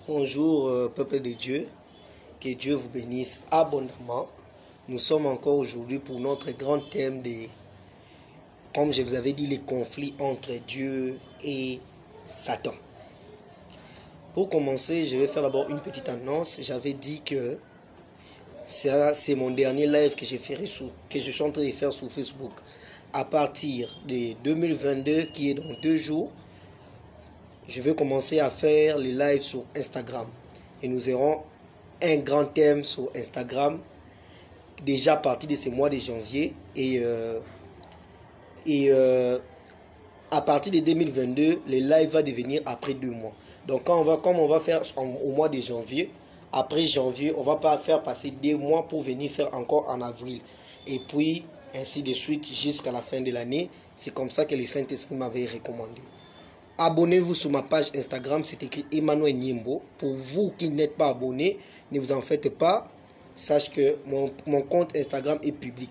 Bonjour peuple de Dieu, que Dieu vous bénisse abondamment. Nous sommes encore aujourd'hui pour notre grand thème de, comme je vous avais dit, les conflits entre Dieu et Satan. Pour commencer, je vais faire d'abord une petite annonce. J'avais dit que c'est mon dernier live que je suis en train de faire sur Facebook. À partir de 2022, qui est dans 2 jours, je vais commencer à faire les lives sur Instagram. Et nous aurons un grand thème sur Instagram déjà à partir de ce mois de janvier. Et à partir de 2022, les lives vont devenir après 2 mois. Donc comme on va faire au mois de janvier, après janvier, on va pas faire passer 2 mois pour venir faire encore en avril. Et puis ainsi de suite jusqu'à la fin de l'année. C'est comme ça que le Saint-Esprit m'avait recommandé. Abonnez-vous sur ma page Instagram, c'est écrit Emmanuel Nyimbo. Pour vous qui n'êtes pas abonné, ne vous en faites pas. Sache que mon compte Instagram est public.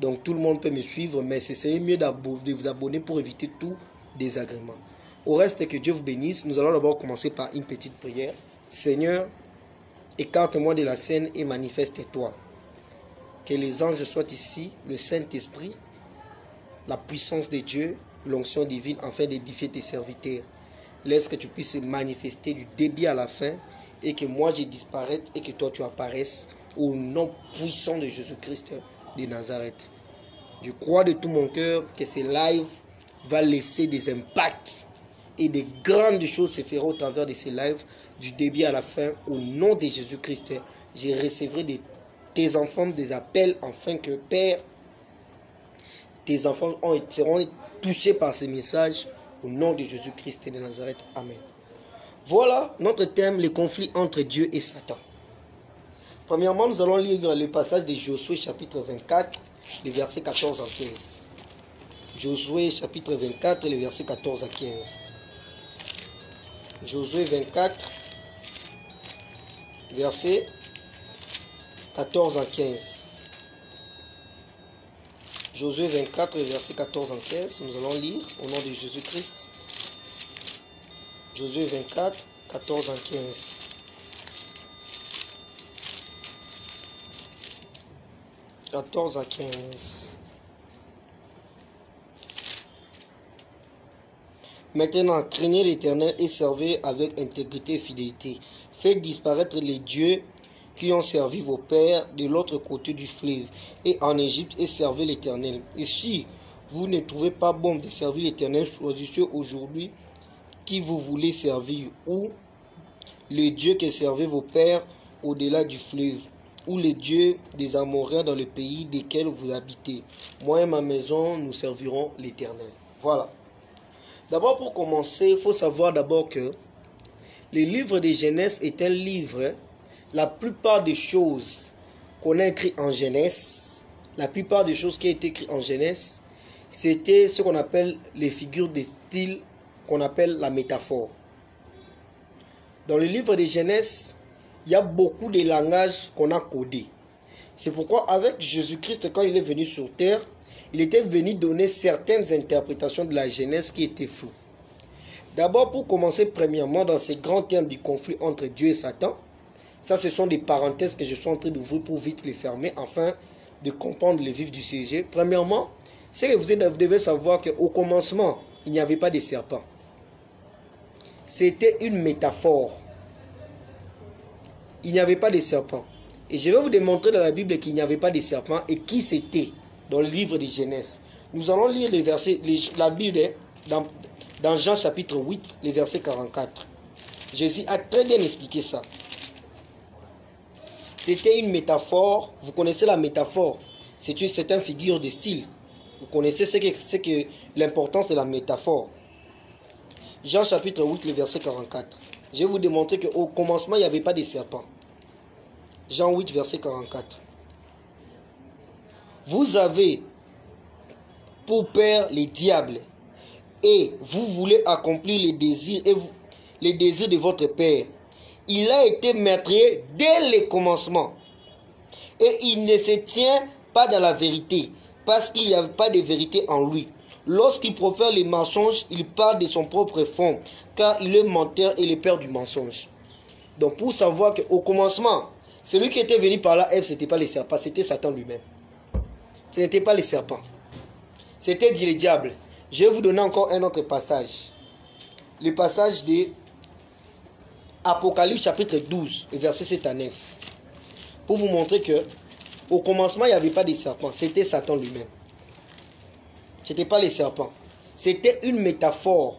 Donc tout le monde peut me suivre, mais c'est mieux de vous abonner pour éviter tout désagrément. Au reste, que Dieu vous bénisse. Nous allons d'abord commencer par une petite prière. Seigneur, écarte-moi de la scène et manifeste-toi. Que les anges soient ici, le Saint-Esprit, la puissance de Dieu, l'onction divine, afin d'édifier tes serviteurs. Laisse que tu puisses manifester du début à la fin et que moi je disparaisse et que toi tu apparaisses au nom puissant de Jésus-Christ de Nazareth. Je crois de tout mon cœur que ce live va laisser des impacts et des grandes choses se feront au travers de ces lives du début à la fin. Au nom de Jésus-Christ, je recevrai de tes enfants des appels afin que Père, tes enfants seront touchés par ces messages au nom de Jésus-Christ de Nazareth. Amen. Voilà notre thème, les conflits entre Dieu et Satan. Premièrement, nous allons lire le passage de Josué chapitre 24, les versets 14 à 15. Josué chapitre 24, les versets 14 à 15. Josué 24, versets 14 à 15. Josué 24, versets 14 à 15. Nous allons lire au nom de Jésus-Christ. Josué 24, 14 à 15. « 14 à 15. Maintenant, craignez l'Éternel et servez avec intégrité et fidélité. Faites disparaître les dieux qui ont servi vos pères de l'autre côté du fleuve et en Égypte et servez l'Éternel. Et si vous ne trouvez pas bon de servir l'Éternel, choisissez aujourd'hui qui vous voulez servir, ou les dieux que servaient vos pères au-delà du fleuve, ou les dieux des Amoréens dans le pays desquels vous habitez. Moi et ma maison, nous servirons l'Éternel. » Voilà. D'abord, pour commencer, il faut savoir d'abord que le livre de Genèse est un livre, la plupart des choses qu'on a écrites en Genèse, la plupart des choses qui ont été écrites en Genèse, c'était ce qu'on appelle les figures de style, qu'on appelle la métaphore. Dans le livre de Genèse, il y a beaucoup de langages qu'on a codés. C'est pourquoi avec Jésus-Christ, quand il est venu sur terre, il était venu donner certaines interprétations de la Genèse qui étaient floues. D'abord, pour commencer, premièrement, dans ces grands termes du conflit entre Dieu et Satan, ça, ce sont des parenthèses que je suis en train d'ouvrir pour vite les fermer, afin de comprendre le vif du sujet. Premièrement, c'est que vous devez savoir qu'au commencement, il n'y avait pas de serpent. C'était une métaphore. Il n'y avait pas de serpent. Et je vais vous démontrer dans la Bible qu'il n'y avait pas de serpent et qui c'était dans le livre de Genèse. Nous allons lire les versets, la Bible dans Jean chapitre 8, les versets 44. Jésus a très bien expliqué ça. C'était une métaphore. Vous connaissez la métaphore. C'est une figure de style. Vous connaissez ce que l'importance de la métaphore. Jean chapitre 8, le verset 44. Je vais vous démontrer qu'au commencement, il n'y avait pas de serpent. Jean 8, verset 44. Vous avez pour père les diables, et vous voulez accomplir les désirs de votre père. Il a été meurtrier dès le commencement, et il ne se tient pas dans la vérité, parce qu'il n'y a pas de vérité en lui. Lorsqu'il profère les mensonges, il parle de son propre fond, car il est menteur et le père du mensonge. Donc pour savoir qu'au commencement, celui qui était venu par là, Ève, ce n'était pas le serpent, c'était Satan lui-même. Ce n'était pas le serpent. C'était dit le diable. Je vais vous donner encore un autre passage. Le passage de Apocalypse chapitre 12, verset 7 à 9. Pour vous montrer que au commencement, il n'y avait pas de serpent. C'était Satan lui-même. Ce n'était pas les serpents. C'était une métaphore.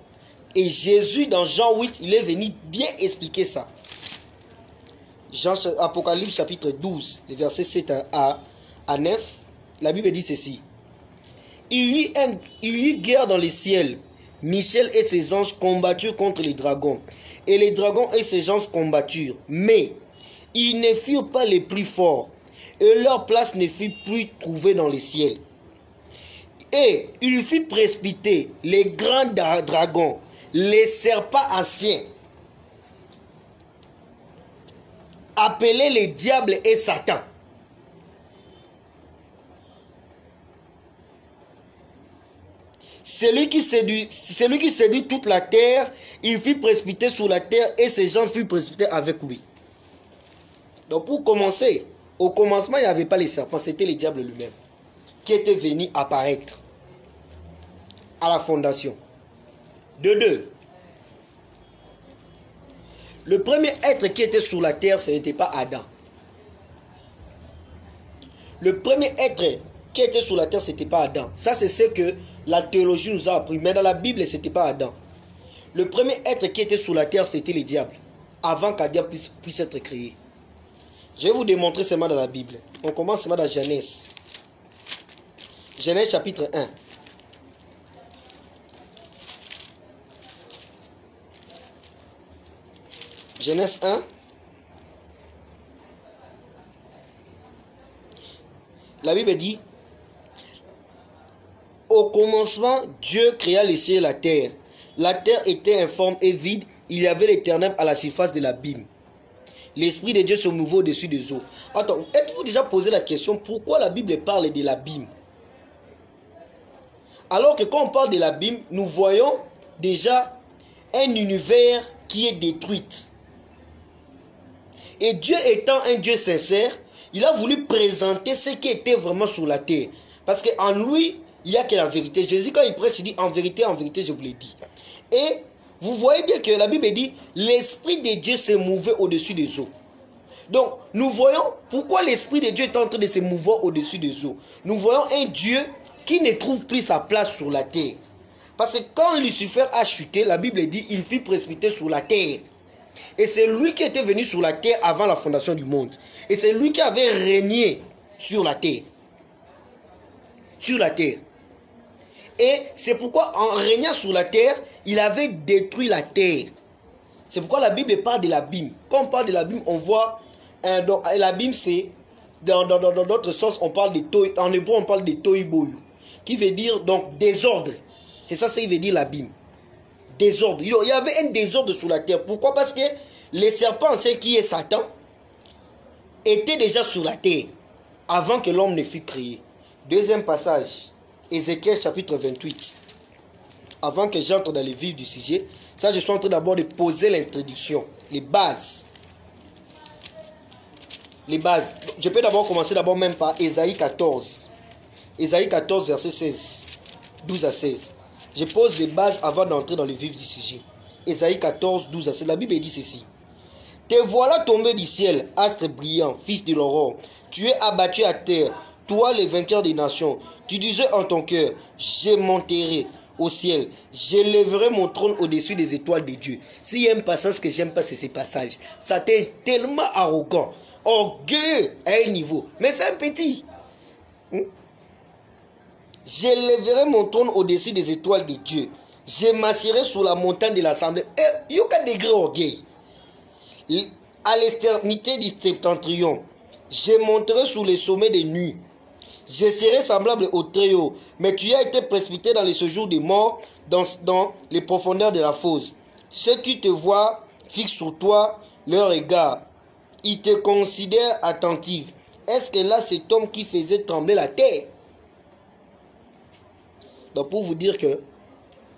Et Jésus, dans Jean 8, il est venu bien expliquer ça. Apocalypse chapitre 12, les versets 7 à 9, la Bible dit ceci. Il y eut guerre dans les ciels. Michel et ses anges combatturent contre les dragons. Et les dragons et ses anges combatturent. Mais ils ne furent pas les plus forts. Et leur place ne fut plus trouvée dans les ciels. Et il fut précipité les grands dragons, les serpents anciens, appelés les diables et Satan. Celui qui séduit toute la terre, il fut précipité sur la terre et ses gens furent précipités avec lui. Donc pour commencer, au commencement, il n'y avait pas les serpents, c'était le diable lui-même qui était venu apparaître à la fondation. De deux, le premier être qui était sur la terre, ce n'était pas Adam. Le premier être qui était sur la terre, ce n'était pas Adam. Ça, c'est ce que la théologie nous a appris. Mais dans la Bible, ce n'était pas Adam. Le premier être qui était sur la terre, c'était le diable. Avant qu'Adam puisse être créé. Je vais vous démontrer seulement dans la Bible. On commence seulement dans Genèse. Genèse chapitre 1. Genèse 1. La Bible dit, au commencement, Dieu créa les cieux et la terre. La terre était informe et vide. Il y avait l'Éternel à la surface de l'abîme. L'Esprit de Dieu se mouvait au-dessus des eaux. Attends, êtes-vous déjà posé la question pourquoi la Bible parle de l'abîme? Alors que quand on parle de l'abîme, nous voyons déjà un univers qui est détruit. Et Dieu étant un Dieu sincère, il a voulu présenter ce qui était vraiment sur la terre. Parce qu'en lui, il n'y a que la vérité. Jésus, quand il prêche, il dit en vérité, je vous l'ai dit. Et vous voyez bien que la Bible dit l'Esprit de Dieu se mouvait au-dessus des eaux. Donc, nous voyons pourquoi l'Esprit de Dieu est en train de se mouvoir au-dessus des eaux. Nous voyons un Dieu qui ne trouve plus sa place sur la terre. Parce que quand Lucifer a chuté, la Bible dit il fut précipité sur la terre. Et c'est lui qui était venu sur la terre avant la fondation du monde. Et c'est lui qui avait régné sur la terre. Sur la terre. Et c'est pourquoi en régnant sur la terre, il avait détruit la terre. C'est pourquoi la Bible parle de l'abîme. Quand on parle de l'abîme, on voit... l'abîme, c'est... Dans d'autres sens, on parle de toy. En hébreu, on parle de toiboyu. Qui veut dire donc désordre. C'est ça, ça veut dire l'abîme. Désordre. Il y avait un désordre sur la terre. Pourquoi? Parce que les serpents, c'est qui est Satan, étaient déjà sur la terre avant que l'homme ne fût créé. Deuxième passage, Ézéchiel chapitre 28. Avant que j'entre dans le vif du sujet, ça je suis en train d'abord de poser l'introduction, les bases. Les bases. Je peux d'abord commencer même par Ésaïe 14. Ésaïe 14, verset 16. 12 à 16. Je pose les bases avant d'entrer dans le vif du sujet. Ésaïe 14, 12 à 16. La Bible dit ceci. Te voilà tombé du ciel, astre brillant, fils de l'aurore. Tu es abattu à terre, toi le vainqueur des nations. Tu disais en ton cœur, je monterai au ciel, j'élèverai mon trône au-dessus des étoiles de Dieu. S'il y a un passage que j'aime pas, c'est ce passage. Ça t'est tellement arrogant, orgueilleux à un niveau. Mais c'est un petit. J'élèverai mon trône au-dessus des étoiles de Dieu. Je m'assierai sur la montagne de l'assemblée. Il y a un degré orgueil. À l'extrémité du septentrion, je monterai sur les sommets des nuits. Je serai semblable au Très-Haut, mais tu as été précipité dans les séjours des morts, dans les profondeurs de la fosse. Ceux qui te voient fixent sur toi leur regard. Ils te considèrent attentif. Est-ce que là, cet homme qui faisait trembler la terre? Donc pour vous dire que,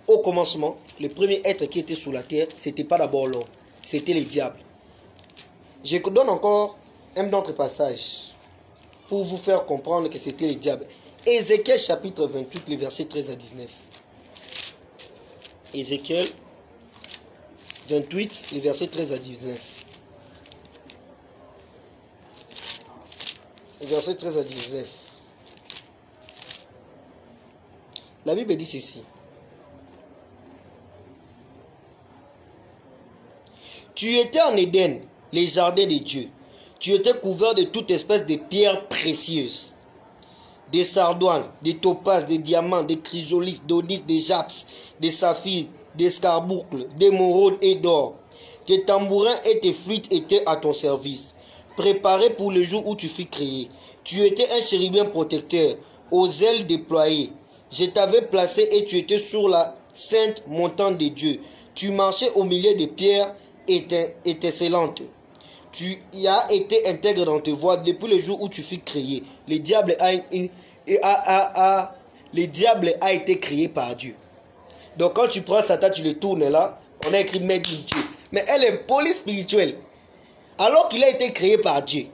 au commencement, le premier être qui était sur la terre, ce n'était pas d'abord l'homme, c'était le diable. Je donne encore un autre passage pour vous faire comprendre que c'était le diable. Ézéchiel chapitre 28, les versets 13 à 19. Ézéchiel 28, les versets 13 à 19. Verset 13 à 19. La Bible dit ceci. Tu étais en Éden, les jardins de Dieu. Tu étais couvert de toute espèce de pierres précieuses. Des sardoines, des topazes, des diamants, des chrysolites, d'onyx, des jaspes, des saphirs, des scarboucles, d'émeraudes et d'or. Tes tambourins et tes flûtes étaient à ton service, préparés pour le jour où tu fus créé. Tu étais un chérubin protecteur, aux ailes déployées. Je t'avais placé et tu étais sur la sainte montagne de Dieu. Tu marchais au milieu des pierres étincelantes. Tu y as été intègre dans tes voies depuis le jour où tu fus créé. Le diable a été créé par Dieu. Donc quand tu prends Satan, tu le tournes là, on a écrit Made in Dieu. Mais elle est poli spirituelle. Alors qu'il a été créé par Dieu.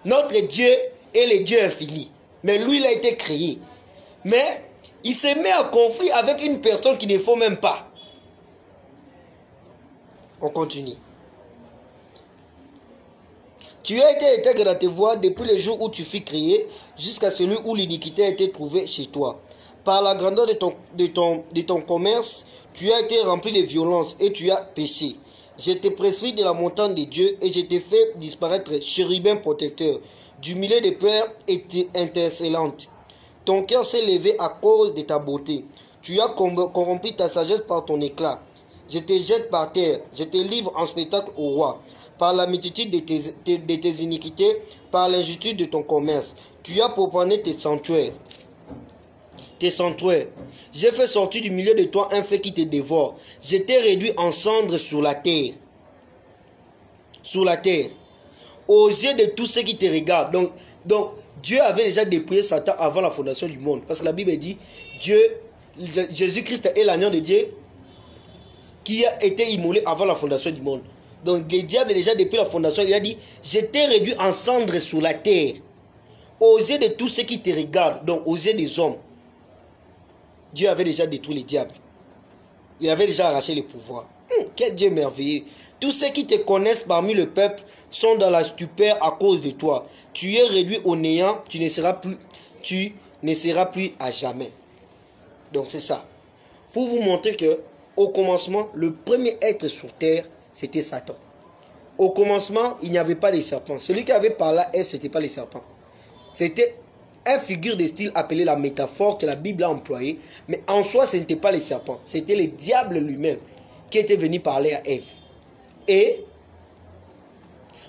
Notre Dieu est le Dieu infini. Mais lui, il a été créé. Mais il se met en conflit avec une personne qu'il ne faut même pas. On continue. Tu as été intègre dans tes voies depuis le jour où tu fus créé, jusqu'à celui où l'iniquité a été trouvée chez toi. Par la grandeur de ton commerce, tu as été rempli de violence et tu as péché. Je t'ai prescrit de la montagne de Dieu et je t'ai fait disparaître chérubin protecteur du milieu des pierres étincelantes. Ton cœur s'est levé à cause de ta beauté. Tu as corrompu ta sagesse par ton éclat. Je te jette par terre, je te livre en spectacle au roi. Par la multitude de tes iniquités, par l'injustice de ton commerce, tu as profané tes sanctuaires. J'ai fait sortir du milieu de toi un feu qui te dévore. Je t'ai réduit en cendres sur la terre. Aux yeux de tous ceux qui te regardent. Donc Dieu avait déjà dépouillé Satan avant la fondation du monde. Parce que la Bible dit, Jésus-Christ est l'agneau de Dieu qui a été immolé avant la fondation du monde. Donc le diable déjà depuis la fondation, il a dit, je t'ai réduit en cendres sur la terre. Aux yeux de tous ceux qui te regardent, donc aux yeux des hommes. Dieu avait déjà détruit les diables. Il avait déjà arraché le pouvoir. Quel Dieu merveilleux. Tous ceux qui te connaissent parmi le peuple sont dans la stupeur à cause de toi. Tu es réduit au néant, tu ne seras plus à jamais. Donc c'est ça. Pour vous montrer que au commencement, le premier être sur terre, c'était Satan. Au commencement, il n'y avait pas de serpents. Celui qui avait parlé à Ève, ce n'était pas les serpents. C'était une figure de style appelée la métaphore que la Bible a employée. Mais en soi, ce n'était pas les serpents. C'était le diable lui-même qui était venu parler à Ève. Et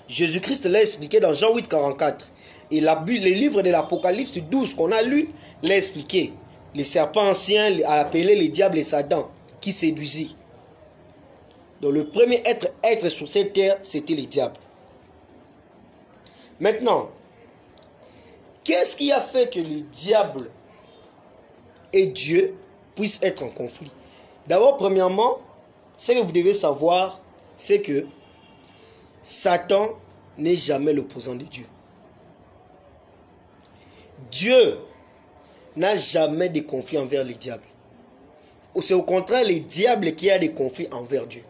Jésus-Christ l'a expliqué dans Jean 8, 44. Et les livres de l'Apocalypse 12 qu'on a lu l'a expliqué. Les serpents anciens appelés les diables et Satan qui séduisit. Donc le premier être sur cette terre, c'était les diables. Maintenant, qu'est-ce qui a fait que les diables et Dieu puissent être en conflit? D'abord, premièrement, ce que vous devez savoir, c'est que Satan n'est jamais l'opposant de Dieu. Dieu n'a jamais de conflit envers les diables. C'est au contraire les diables qui ont des conflits envers Dieu.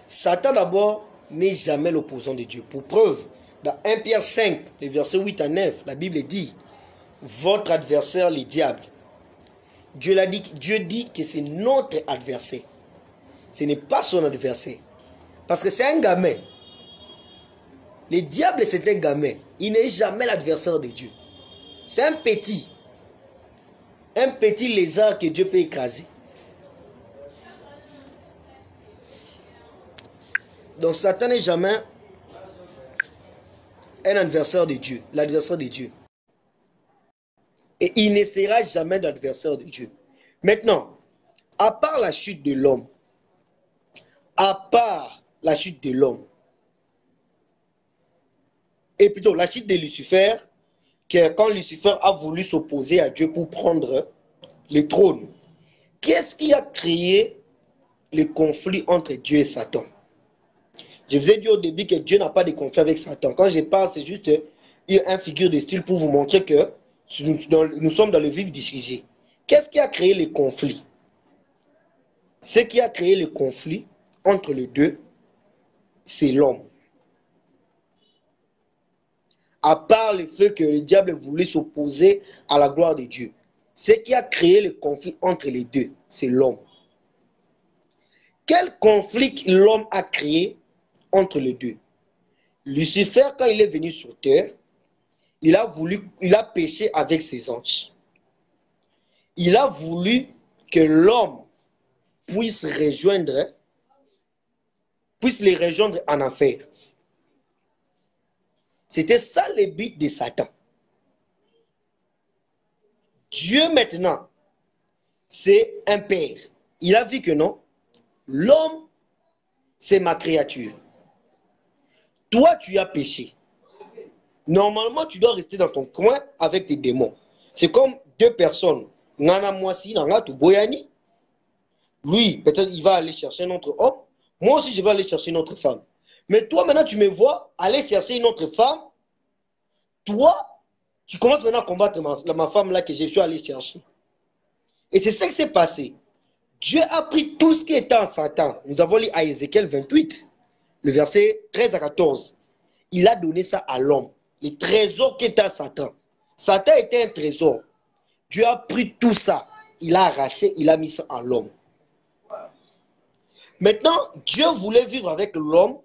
Satan d'abord n'est jamais l'opposant de Dieu. Pour preuve, dans 1 Pierre 5, les versets 8 à 9, la Bible dit, votre adversaire, les diables. Dieu dit que c'est notre adversaire. Ce n'est pas son adversaire. Parce que c'est un gamin. Le diable, c'est un gamin. Il n'est jamais l'adversaire de Dieu. C'est un petit lézard que Dieu peut écraser. Donc Satan n'est jamais un adversaire de Dieu, l'adversaire de Dieu. Et il ne sera jamais l'adversaire de Dieu. Maintenant, à part la chute de l'homme, et plutôt la chute de Lucifer, que quand Lucifer a voulu s'opposer à Dieu pour prendre le trône, qu'est-ce qui a créé le conflit entre Dieu et Satan? Je vous ai dit au début que Dieu n'a pas de conflit avec Satan. Quand je parle, c'est juste une figure de style pour vous montrer que nous sommes dans le vif du sujet. Qu'est-ce qui a créé le conflit? Ce qui a créé le conflit entre les deux, c'est l'homme. À part le fait que le diable voulait s'opposer à la gloire de Dieu. Ce qui a créé le conflit entre les deux, c'est l'homme. Quel conflit l'homme a créé entre les deux? Lucifer, quand il est venu sur terre, il a péché avec ses anges. Il a voulu que l'homme puisse les rejoindre en enfer. C'était ça le but de Satan. Dieu maintenant, c'est un père. Il a vu que non, l'homme, c'est ma créature. Toi, tu as péché. Normalement, tu dois rester dans ton coin avec tes démons. C'est comme deux personnes. Nana Mwasi, Nana Touboyani. Lui, peut-être il va aller chercher un autre homme. Moi aussi, je vais aller chercher une autre femme. Mais toi, maintenant, tu me vois aller chercher une autre femme. Toi, tu commences maintenant à combattre ma femme là que je suis allé chercher. Et c'est ça qui s'est passé. Dieu a pris tout ce qui était en Satan. Nous avons lu à Ézéchiel 28, le verset 13 à 14. Il a donné ça à l'homme. Les trésors qui étaient en Satan. Satan était un trésor. Dieu a pris tout ça. Il a arraché, il a mis ça à l'homme. Maintenant, Dieu voulait vivre avec l'homme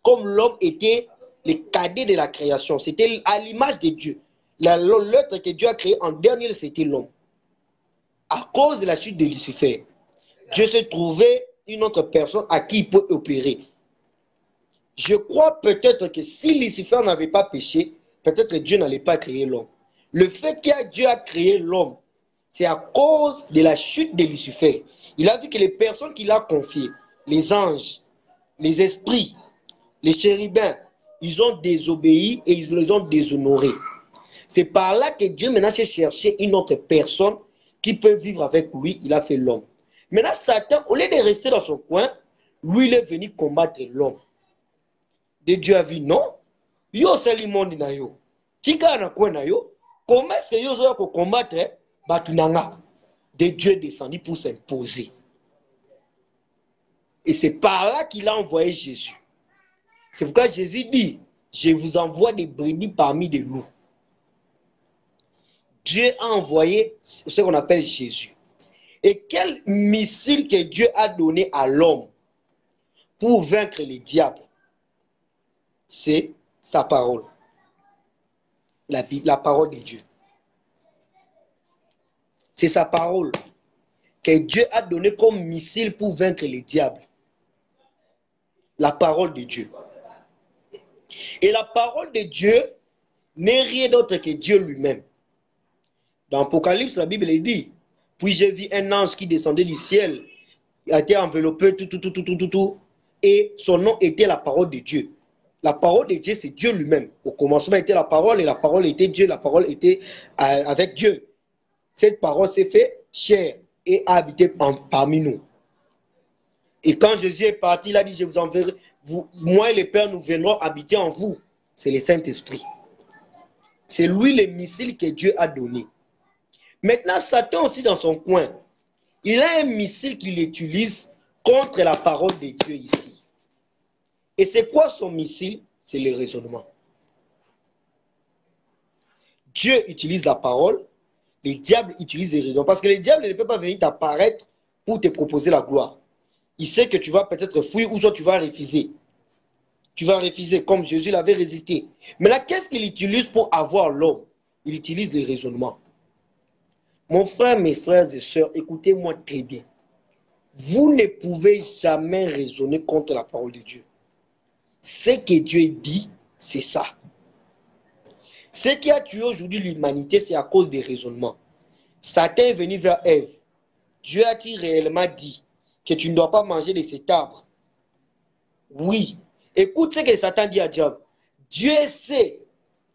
comme l'homme était le cadet de la création. C'était à l'image de Dieu. L'être que Dieu a créé en dernier, c'était l'homme. À cause de la chute de Lucifer, Dieu s'est trouvé une autre personne à qui il peut opérer. Je crois peut-être que si Lucifer n'avait pas péché, peut-être Dieu n'allait pas créer l'homme. Le fait que Dieu a créé l'homme, c'est à cause de la chute de Lucifer. Il a vu que les personnes qu'il a confiées, les anges, les esprits, les chérubins, ils ont désobéi et ils les ont déshonorés. C'est par là que Dieu maintenant s'est cherché une autre personne qui peut vivre avec lui. Il a fait l'homme. Maintenant, Satan, au lieu de rester dans son coin, lui, il est venu combattre l'homme. Et Dieu a vu, non, yo c'est le monde na yo. Tika na coin na yo, comment est-ce que yo zo combattre batunanga? De Dieu est descendu pour s'imposer. Et c'est par là qu'il a envoyé Jésus. C'est pourquoi Jésus dit, je vous envoie des brebis parmi des loups. Dieu a envoyé ce qu'on appelle Jésus. Et quel missile que Dieu a donné à l'homme pour vaincre les diables? C'est sa parole. La Bible, la parole de Dieu. C'est sa parole que Dieu a donné comme missile pour vaincre les diables. La parole de Dieu. Et la parole de Dieu n'est rien d'autre que Dieu lui-même. Dans Apocalypse, la Bible dit, puis j'ai vu un ange qui descendait du ciel, il a été enveloppé, et son nom était la parole de Dieu. La parole de Dieu, c'est Dieu lui-même. Au commencement était la parole, et la parole était Dieu, la parole était avec Dieu. Cette parole s'est fait chair et a habité parmi nous. Et quand Jésus est parti, il a dit, je vous enverrai, moi et le Père, nous viendrons habiter en vous. C'est le Saint-Esprit. C'est lui le missile que Dieu a donné. Maintenant, Satan aussi dans son coin, il a un missile qu'il utilise contre la parole de Dieu ici. Et c'est quoi son missile? C'est le raisonnement. Dieu utilise la parole, les diables utilisent les raisons. Parce que les diables ne peuvent pas venir t'apparaître pour te proposer la gloire. Il sait que tu vas peut-être fuir ou soit tu vas refuser. Tu vas refuser comme Jésus l'avait résisté. Mais là, qu'est-ce qu'il utilise pour avoir l'homme? Il utilise les raisonnements. Mon frère, mes frères et sœurs, écoutez-moi très bien. Vous ne pouvez jamais raisonner contre la parole de Dieu. Ce que Dieu dit, c'est ça. Ce qui a tué aujourd'hui l'humanité, c'est à cause des raisonnements. Satan est venu vers Ève. Dieu a-t-il réellement dit que tu ne dois pas manger de cet arbre? Oui. Écoute ce que Satan dit à Dieu. Dieu sait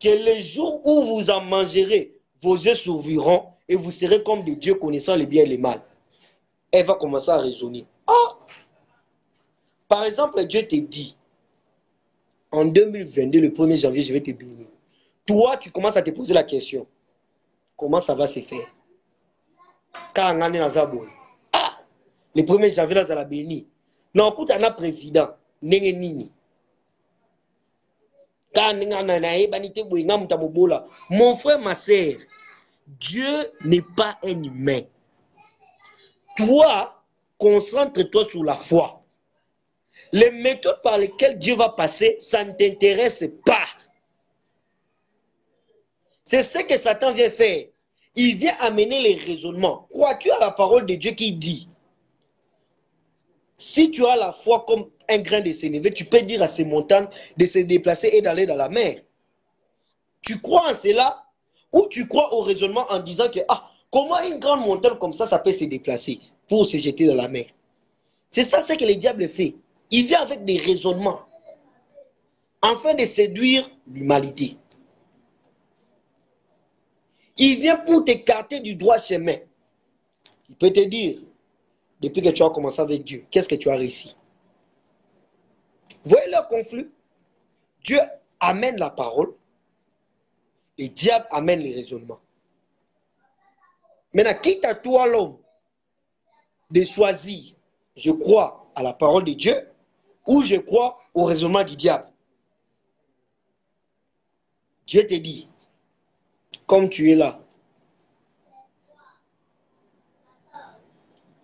que le jour où vous en mangerez, vos yeux s'ouvriront et vous serez comme des dieux connaissant le bien et le mal. Elle va commencer à raisonner. Ah! Par exemple, Dieu te dit, en 2022, le 1er janvier, je vais te bénir. Toi, tu commences à te poser la question. Comment ça va se faire? Quand on est dans la boule. Ah, le 1er janvier, là, ça la béni. Non, écoute, on a président. Nenge nini. Mon frère, ma sœur, Dieu n'est pas un humain. Toi, concentre-toi sur la foi. Les méthodes par lesquelles Dieu va passer, ça ne t'intéresse pas. C'est ce que Satan vient faire. Il vient amener les raisonnements. Crois-tu à la parole de Dieu qui dit, si tu as la foi comme un grain de sénévé, tu peux dire à ces montagnes de se déplacer et d'aller dans la mer. Tu crois en cela ou tu crois au raisonnement en disant que comment une grande montagne comme ça peut se déplacer pour se jeter dans la mer? C'est ça ce que le diable fait. Il vient avec des raisonnements afin de séduire l'humanité. Il vient pour t'écarter du droit chemin. Il peut te dire, depuis que tu as commencé avec Dieu, qu'est-ce que tu as réussi? Voyez le conflit. Dieu amène la parole et le diable amène les raisonnements. Maintenant, quitte à toi l'homme de choisir, je crois à la parole de Dieu ou je crois au raisonnement du diable. Dieu te dit, comme tu es là,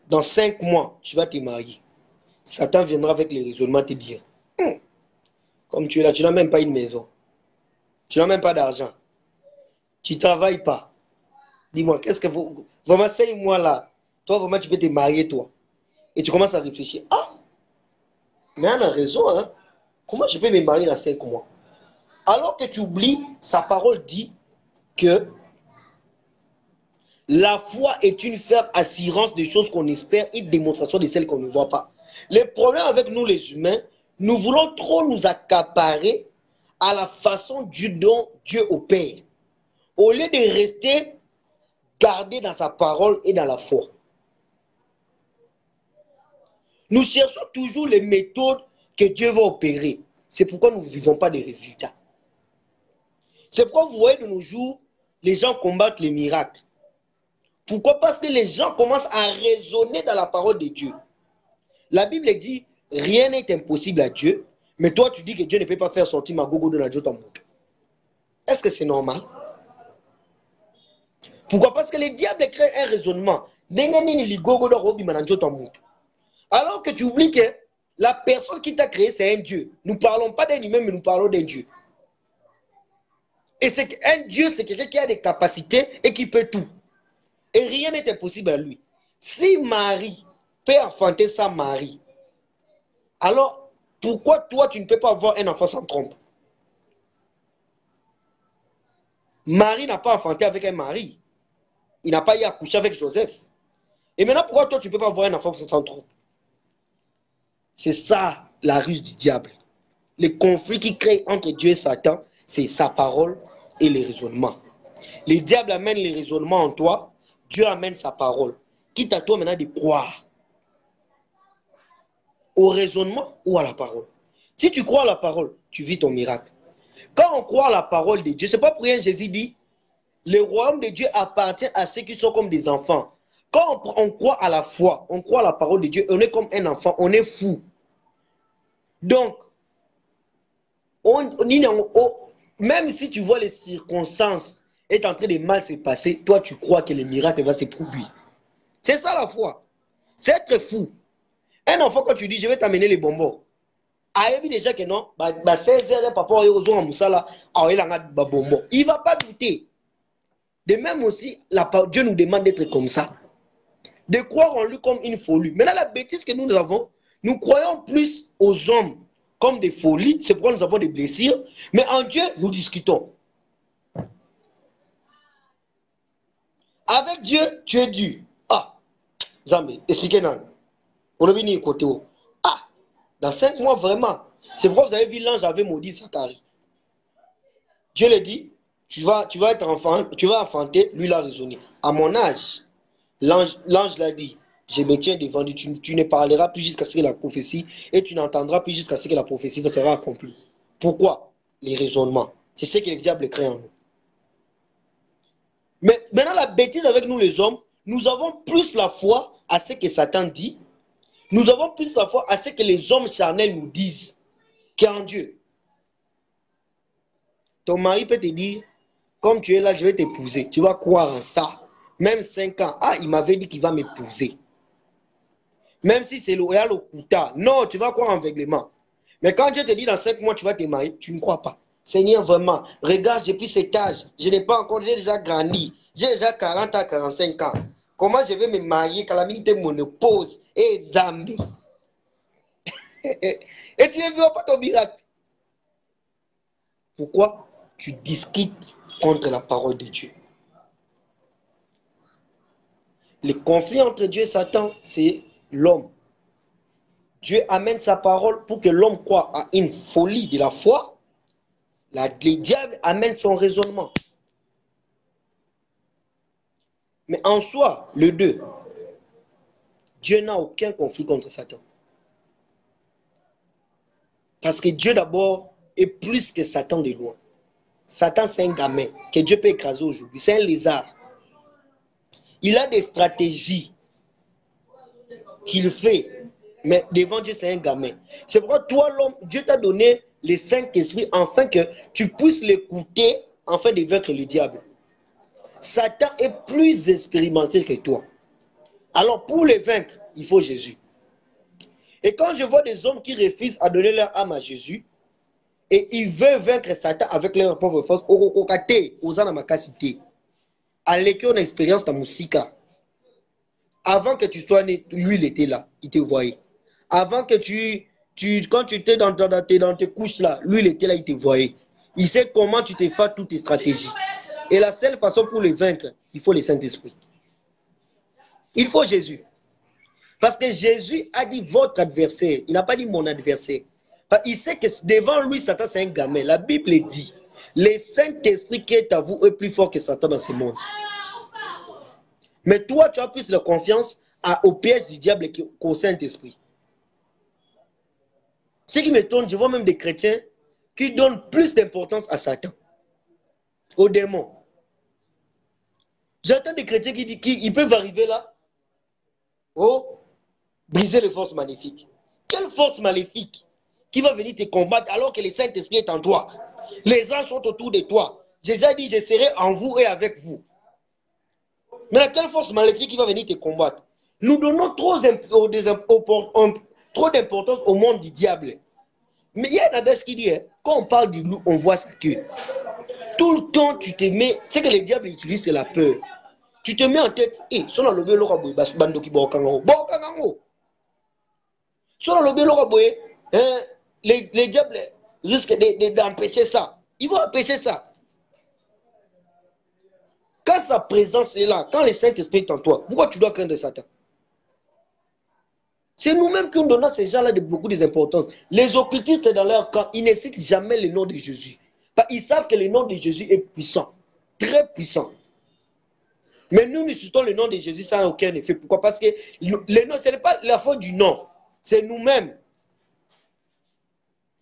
dans 5 mois, tu vas te marier. Satan viendra avec les raisonnements te dire, comme tu es là, tu n'as même pas une maison. Tu n'as même pas d'argent. Tu ne travailles pas. Dis-moi, qu'est-ce que vous... Vraiment, 5 mois là, toi, vraiment, tu peux te marier, toi. Et tu commences à réfléchir. Mais on a raison, hein. Comment je peux me marier dans 5 mois? Alors que tu oublies, sa parole dit que la foi est une ferme assurance des choses qu'on espère et démonstration de celles qu'on ne voit pas. Le problème avec nous les humains, nous voulons trop nous accaparer à la façon dont Dieu opère, au lieu de rester gardé dans sa parole et dans la foi. Nous cherchons toujours les méthodes que Dieu va opérer. C'est pourquoi nous ne vivons pas des résultats. C'est pourquoi vous voyez de nos jours, les gens combattent les miracles. Pourquoi? Parce que les gens commencent à raisonner dans la parole de Dieu. La Bible dit, rien n'est impossible à Dieu, mais toi tu dis que Dieu ne peut pas faire sortir ma gogo de la Jotambo. Est-ce que c'est normal? Pourquoi? Parce que le diable crée un raisonnement. Alors que tu oublies que la personne qui t'a créé, c'est un Dieu. Nous ne parlons pas d'un humain, mais nous parlons d'un Dieu. Et c'est un Dieu, c'est quelqu'un qui a des capacités et qui peut tout. Et rien n'est impossible à lui. Si Marie peut enfanter sa Marie, alors pourquoi toi tu ne peux pas avoir un enfant sans trompe? Marie n'a pas enfanté avec un mari. Il n'a pas eu à coucher avec Joseph. Et maintenant, pourquoi toi tu ne peux pas avoir un enfant sans trompe? C'est ça la ruse du diable. Le conflit qui crée entre Dieu et Satan, c'est sa parole et les raisonnements. Le diable amène les raisonnements en toi, Dieu amène sa parole. Quitte à toi maintenant de croire au raisonnement ou à la parole. Si tu crois à la parole, tu vis ton miracle. Quand on croit à la parole de Dieu, c'est pas pour rien Jésus dit, le royaume de Dieu appartient à ceux qui sont comme des enfants. Quand on croit à la foi, on croit à la parole de Dieu, on est comme un enfant, on est fou. Donc, même si tu vois les circonstances est en train de mal se passer, toi tu crois que le miracle va se produire. C'est ça la foi. C'est être fou. Un enfant, quand tu dis je vais t'amener les bonbons, il déjà que non, 16 heures, papa, il ne va pas douter. De même aussi, Dieu nous demande d'être comme ça. De croire en lui comme une folie. Maintenant, la bêtise que nous avons, nous croyons plus aux hommes comme des folies, c'est pourquoi nous avons des blessures, mais en Dieu, nous discutons. Avec Dieu, tu es dur. Zambé, expliquez-nous. Pour venir côté haut. Dans 5 mois, vraiment. C'est pourquoi vous avez vu l'ange avait maudit Zacharie. Dieu le dit, tu vas être enfant, tu vas enfanter, lui l'a raisonné. À mon âge, l'ange l'a dit, je me tiens devant lui, tu ne parleras plus jusqu'à ce que la prophétie, et tu n'entendras plus jusqu'à ce que la prophétie sera accomplie. Pourquoi? Les raisonnements. C'est ce que le diable crée en nous. Mais maintenant, la bêtise avec nous les hommes, nous avons plus la foi à ce que Satan dit. Nous avons plus la foi à ce que les hommes charnels nous disent qu'en Dieu. Ton mari peut te dire, comme tu es là, je vais t'épouser. Tu vas croire en ça. Même 5 ans. Ah, il m'avait dit qu'il va m'épouser. Même si c'est loyal au Kouta. Non, tu vas croire en aveuglement. Mais quand Dieu te dit dans 5 mois, tu vas te marier, tu ne crois pas. Seigneur, vraiment, regarde, j'ai pris cet âge. Je n'ai pas encore, j'ai déjà grandi. J'ai déjà 40 à 45 ans. Comment je vais me marier quand la minute est monopause et Zambi? Et tu ne vois pas ton miracle. Pourquoi? Tu discutes contre la parole de Dieu. Le conflit entre Dieu et Satan, c'est l'homme. Dieu amène sa parole pour que l'homme croie à une folie de la foi. Le diable amène son raisonnement. Mais en soi, le deux, Dieu n'a aucun conflit contre Satan. Parce que Dieu d'abord est plus que Satan de loin. Satan, c'est un gamin que Dieu peut écraser aujourd'hui. C'est un lézard. Il a des stratégies qu'il fait. Mais devant Dieu, c'est un gamin. C'est pourquoi toi, l'homme, Dieu t'a donné le Saint-Esprit afin que tu puisses l'écouter afin de vaincre le diable. Satan est plus expérimenté que toi. Alors, pour le vaincre, il faut Jésus. Et quand je vois des hommes qui refusent à donner leur âme à Jésus, et ils veulent vaincre Satan avec leur propre force, à l'école, on a expérience dans Moussika. Avant que tu sois né, lui, il était là, il te voyait. Avant que quand tu étais dans tes couches là, lui, il était là, il te voyait. Il sait comment tu te fais toutes tes stratégies. Et la seule façon pour les vaincre, il faut le Saint-Esprit. Il faut Jésus. Parce que Jésus a dit votre adversaire. Il n'a pas dit mon adversaire. Il sait que devant lui, Satan, c'est un gamin. La Bible dit, le Saint-Esprit qui est à vous est plus fort que Satan dans ce monde. Mais toi, tu as plus de confiance au piège du diable qu'au Saint-Esprit. Ce qui m'étonne, je vois même des chrétiens qui donnent plus d'importance à Satan, aux démons. J'entends des chrétiens qui disent qu'ils peuvent arriver là, oh, briser les forces maléfiques. Quelle force maléfique qui va venir te combattre alors que le Saint-Esprit est en toi? Les anges sont autour de toi. Jésus a dit, je serai en vous et avec vous. Mais quelle force maléfique qui va venir te combattre? Nous donnons trop d'importance au monde du diable. Mais il y a un adage qui dit, quand on parle du loup, on voit sa queue. Tout le temps, tu te mets, ce que le diable utilise, c'est la peur. Tu te mets en tête, si on a le les diables risquent d'empêcher ça. Ils vont empêcher ça. Quand sa présence est là, quand le Saint-Esprit est en toi, pourquoi tu dois craindre Satan? C'est nous-mêmes qui nous donnons à ces gens-là beaucoup d'importance. Les occultistes, dans leur camp, ils ne citent jamais le nom de Jésus. Ils savent que le nom de Jésus est puissant, très puissant. Mais nous citons le nom de Jésus, ça n'a aucun effet. Pourquoi? Parce que le nom, ce n'est pas la faute du nom, c'est nous-mêmes.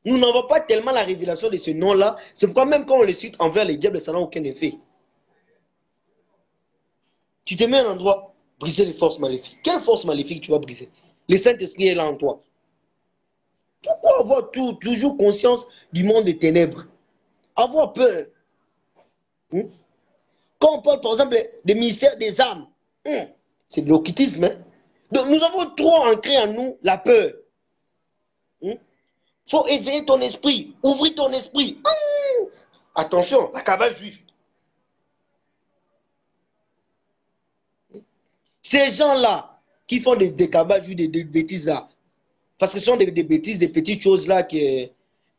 Nous n'avons pas tellement la révélation de ce nom-là. C'est pourquoi même quand on le cite envers les diables, ça n'a aucun effet. Tu te mets à un endroit, briser les forces maléfiques. Quelle force maléfique tu vas briser? Le Saint-Esprit est là en toi. Pourquoi avoir toujours conscience du monde des ténèbres? Avoir peur. Quand on parle par exemple des ministères des âmes, c'est de l'occultisme. Donc nous avons trop ancré en nous la peur. Il faut éveiller ton esprit, ouvrir ton esprit. Attention, la cabale juive. Ces gens-là qui font des cabales juives, des bêtises là, parce que ce sont des bêtises, des petites choses là qui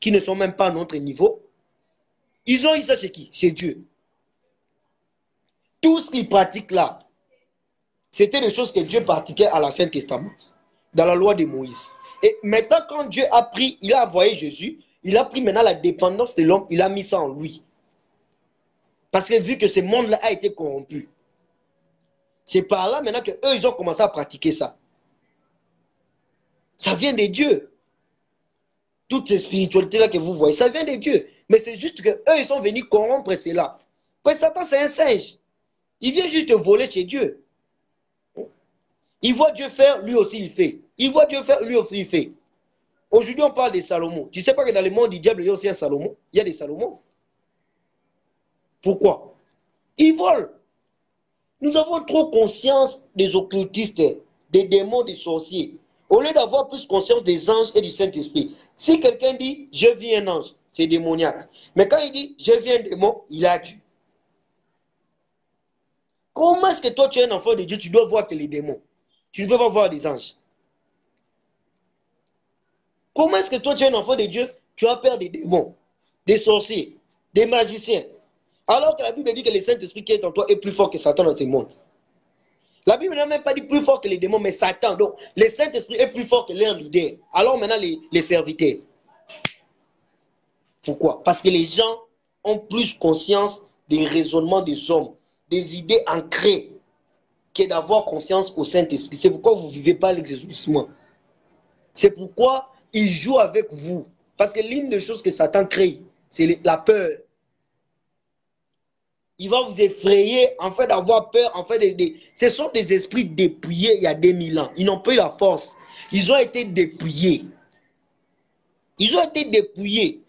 ne sont même pas à notre niveau, ils ont eu ça chez qui? Chez Dieu. Tout ce qu'ils pratiquent là, c'était des choses que Dieu pratiquait à l'Ancien Testament, dans la loi de Moïse. Et maintenant, quand Dieu a pris, il a envoyé Jésus, il a pris maintenant la dépendance de l'homme, il a mis ça en lui. Parce que vu que ce monde-là a été corrompu, c'est par là maintenant qu'eux, ils ont commencé à pratiquer ça. Ça vient de Dieu. toutes ces spiritualités-là que vous voyez, ça vient de Dieu. Mais c'est juste qu'eux, ils sont venus corrompre cela. Parce que Satan, c'est un singe. Il vient juste voler chez Dieu. Il voit Dieu faire, lui aussi il fait. Il voit Dieu faire, lui aussi il fait. Aujourd'hui, on parle de Salomon. Tu ne sais pas que dans le monde du diable, il y a aussi un Salomon. Il y a des Salomons. Pourquoi? Ils volent. Nous avons trop conscience des occultistes, des démons, des sorciers. Au lieu d'avoir plus conscience des anges et du Saint-Esprit. Si quelqu'un dit, je vis un ange, c'est démoniaque. Mais quand il dit, je vis un démon, il a Dieu. Comment est-ce que toi, tu es un enfant de Dieu, tu dois voir que les démons? Tu ne peux pas voir des anges. Comment est-ce que toi, tu es un enfant de Dieu, tu as peur des démons, des sorciers, des magiciens? Alors que la Bible dit que le Saint-Esprit qui est en toi est plus fort que Satan dans ce monde. La Bible n'a même pas dit plus fort que les démons, mais Satan. Donc, le Saint-Esprit est plus fort que leur leader. Alors maintenant, les serviteurs. Pourquoi? Parce que les gens ont plus conscience des raisonnements des hommes, des idées ancrées, que d'avoir confiance au Saint-Esprit. C'est pourquoi vous ne vivez pas l'exaucement. C'est pourquoi il joue avec vous. Parce que l'une des choses que Satan crée, c'est la peur. Il va vous effrayer en fait d'avoir peur. En fait, ce sont des esprits dépouillés il y a 2000 ans. Ils n'ont pas eu la force. Ils ont été dépouillés. Ils ont été dépouillés.